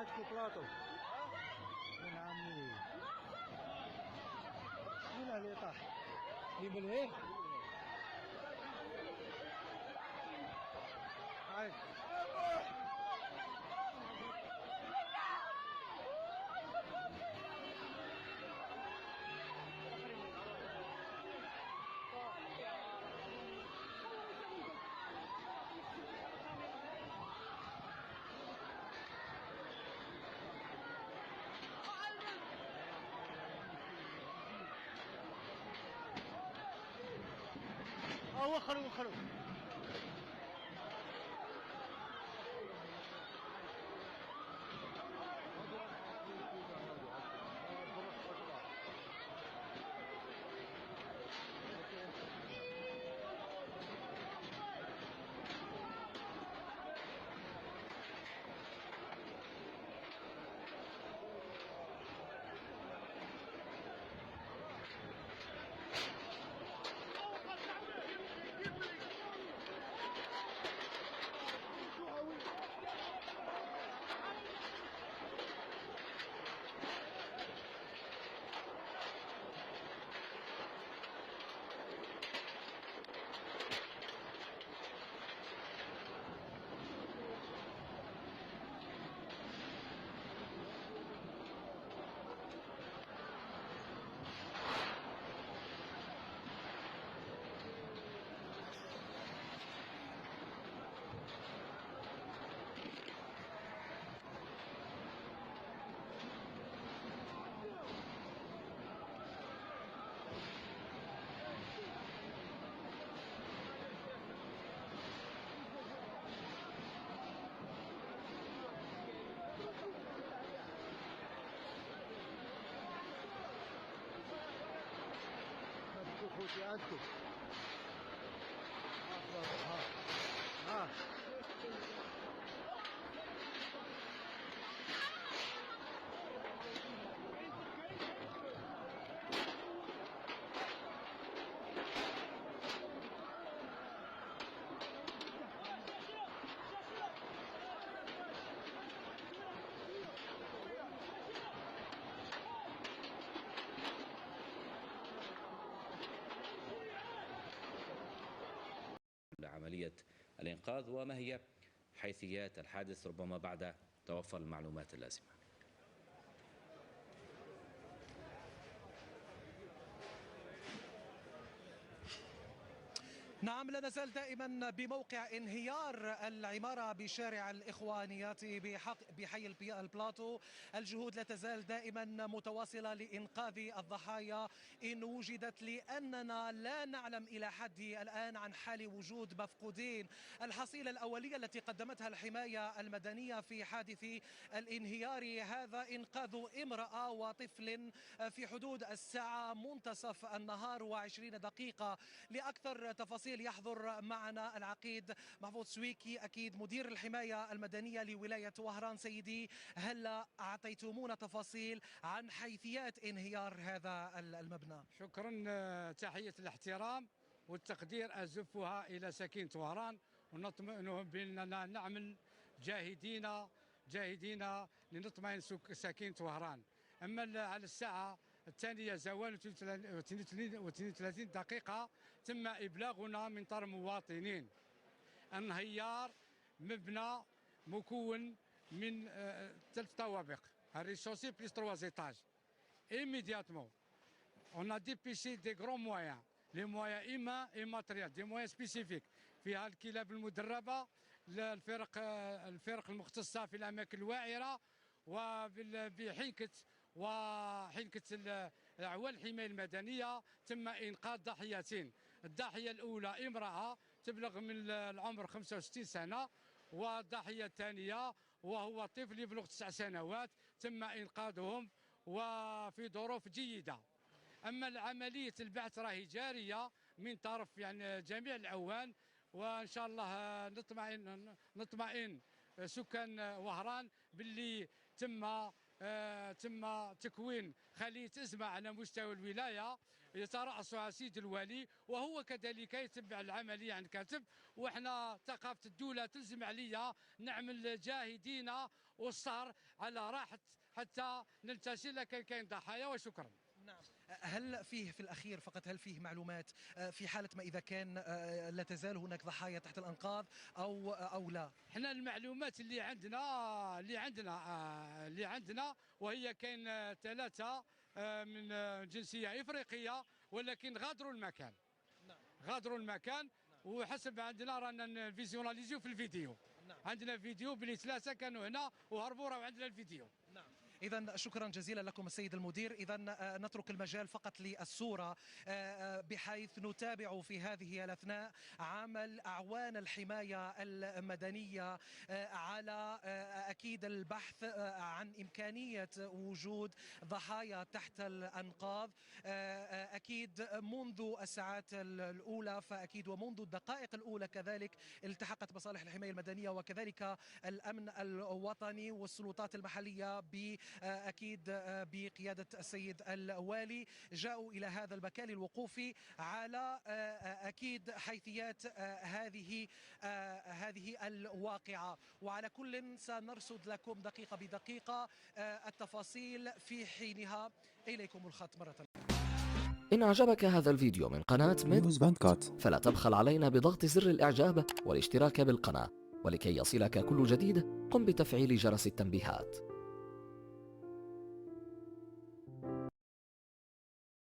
عندكم بلاطو من عمي وين اللي طاح من وين؟ هاي وخروا خوتي عندكم ها لعملية الإنقاذ، وما هي حيثيات الحادث ربما بعد توفر المعلومات اللازمة. نعم، لا نزال دائما بموقع انهيار العمارة بشارع الإخوانيات بحي البلاطو. الجهود لا تزال دائما متواصلة لإنقاذ الضحايا إن وجدت، لأننا لا نعلم إلى حد الآن عن حال وجود مفقودين. الحصيلة الأولية التي قدمتها الحماية المدنية في حادث الانهيار هذا إنقاذ امرأة وطفل في حدود الساعة منتصف النهار و20 دقيقة. لأكثر تفاصيل يحضر معنا العقيد محفوظ سويكي، أكيد مدير الحماية المدنية لولاية وهران. سيدي، هل أعطيتمونا تفاصيل عن حيثيات انهيار هذا المبنى؟ شكرا، تحية الاحترام والتقدير أزفها إلى سكينة وهران، ونطمئنهم بأننا نعمل جاهدين لنطمئن سكينة وهران. أما على الساعة الثانية زوال 32 دقيقة تم إبلاغنا من طرف مواطنين انهيار مبنى مكون من 3 طوابق، الريسوسي بليس 3 étages. Immédiatement, on a dépêché des grands moyens, les moyens humains et matériels, des moyens spécifiques فيها الكلاب المدربة، الفرق المختصة في الأماكن الوعرة، وبحنكة أعوان الحماية المدنية تم إنقاذ ضحيتين. الضحية الأولى امرأة تبلغ من العمر 65 سنة، والضحية الثانية وهو طفل يبلغ 9 سنوات تم إنقاذهم وفي ظروف جيدة. أما عملية البحث راهي جارية من طرف جميع العوان، وإن شاء الله نطمئن سكان وهران باللي تم تكوين خلية أزمة على مستوى الولاية، يترأسها سيد الوالي، وهو كذلك يتبع العملية عن كتب. وإحنا ثقافة الدولة تلزم عليا نعمل جاهدين والسهر على راحة حتى ننتشر، لكن كاين ضحايا. وشكرا. نعم. هل فيه في الأخير فقط، هل فيه معلومات في حالة ما إذا كان لا تزال هناك ضحايا تحت الأنقاض أو لا؟ احنا المعلومات اللي عندنا وهي كاين 3 من جنسية إفريقية، ولكن غادروا المكان. نعم. غادروا المكان. وحسب عندنا رانا نفيزيوناليزيو في الفيديو. نعم. عندنا فيديو بلي 3 كانوا هنا وهربوا، راه عندنا الفيديو. نعم. إذا شكرا جزيلا لكم السيد المدير. إذا نترك المجال فقط للصورة، بحيث نتابع في هذه الأثناء عمل أعوان الحماية المدنية على أكيد البحث عن إمكانية وجود ضحايا تحت الأنقاض. أكيد منذ الساعات الأولى، فأكيد ومنذ الدقائق الأولى كذلك التحقت مصالح الحماية المدنية وكذلك الأمن الوطني والسلطات المحلية أكيد بقيادة السيد الوالي، جاءوا إلى هذا المكان للوقوف على أكيد حيثيات هذه الواقعة. وعلى كل سنرصد لكم دقيقة بدقيقة التفاصيل في حينها. إليكم الخط مرة. إن أعجبك هذا الفيديو من قناة نيوز باندكات فلا تبخل علينا بضغط زر الإعجاب والاشتراك بالقناة، ولكي يصلك كل جديد قم بتفعيل جرس التنبيهات.